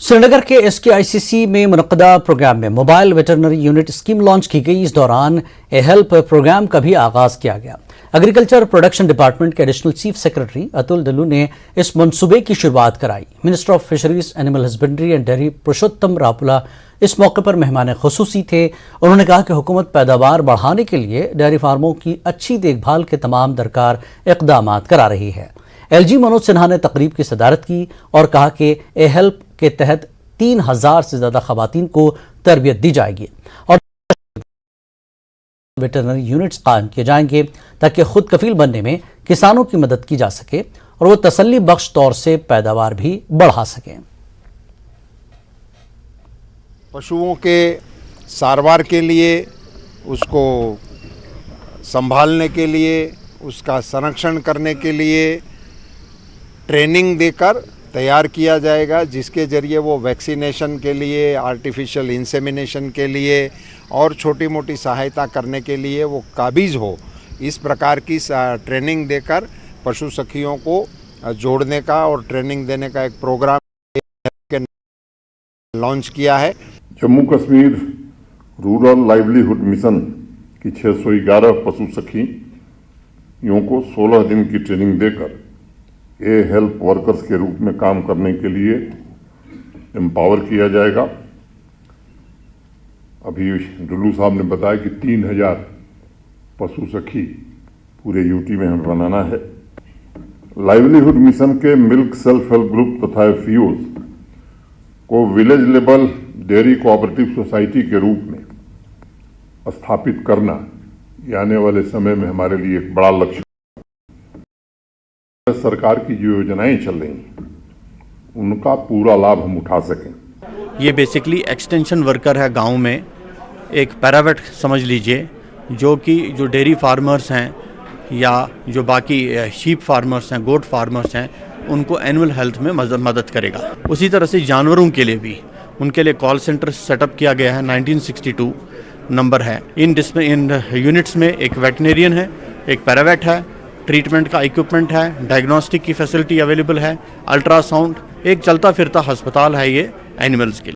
श्रीनगर के SKICC में मुनक्कदा programme में mobile veterinary unit scheme launch की गई। इस दौरान ए हेल्प प्रोग्राम का भी आगाज किया गया। एग्रीकल्चर प्रोडक्शन डिपार्टमेंट के additional chief secretary Atul Dallu ने इस मंसूबे की शुरुआत कराई। Minister of fisheries, animal husbandry and dairy Purushottam Rupala इस मौके पर मेहमान खुसूसी थे। उन्होंने कहा कि हुकूमत पैदावार बढ़ाने के लिए डेयरी फार्मों की अच्छी देखभाल के तमाम दरकार इक़दामात करा रही है। LG मनोज सिन्हा ने तकरीब की सदारत की और कहा कि ए हेल्प के तहत 3000 से ज्यादा खवातीन को तरबियत दी जाएगी और वेटरनरी यूनिट्स कायम किए जाएंगे ताकि खुद कफील बनने में किसानों की मदद की जा सके और वो तसल्ली बख्श तौर से पैदावार भी बढ़ा सकें। पशुओं के सारवार के लिए, उसको संभालने के लिए, उसका संरक्षण करने के लिए ट्रेनिंग देकर तैयार किया जाएगा, जिसके ज़रिए वो वैक्सीनेशन के लिए, आर्टिफिशियल इंसेमिनेशन के लिए और छोटी मोटी सहायता करने के लिए वो काबिज हो। इस प्रकार की ट्रेनिंग देकर पशु सखियों को जोड़ने का और ट्रेनिंग देने का एक प्रोग्राम लॉन्च किया है। Jammu Kashmir rural livelihood mission की 611 पशु सखियों को 16 दिन की ट्रेनिंग देकर ए हेल्प वर्कर्स के रूप में काम करने के लिए एम्पावर किया जाएगा। अभी डुल्लू साहब ने बताया कि 3000 पशु सखी पूरे यूटी में हमें बनाना है। लाइवलीहुड मिशन के मिल्क सेल्फ हेल्प ग्रुप तथा FPOs को village level dairy cooperative society के रूप में स्थापित करना ये आने वाले समय में हमारे लिए एक बड़ा लक्ष्य। सरकार की जो योजनाएं चल रही हैं उनका पूरा लाभ हम उठा सकें। ये बेसिकली एक्सटेंशन वर्कर है गांव में, एक पैरावेट समझ लीजिए, जो डेयरी फार्मर्स हैं या जो बाकी शीप फार्मर्स हैं, गोट फार्मर्स हैं, उनको एनुअल हेल्थ में मदद करेगा। उसी तरह से जानवरों के लिए भी उनके लिए कॉल सेंटर सेटअप किया गया है। 1962 नंबर है। इन यूनिट्स में एक वेटनेरियन है, एक पैरावेट है, ट्रीटमेंट का इक्विपमेंट है, डायग्नोस्टिक की फैसिलिटी अवेलेबल है, अल्ट्रासाउंड, एक चलता फिरता अस्पताल है ये एनिमल्स के लिए।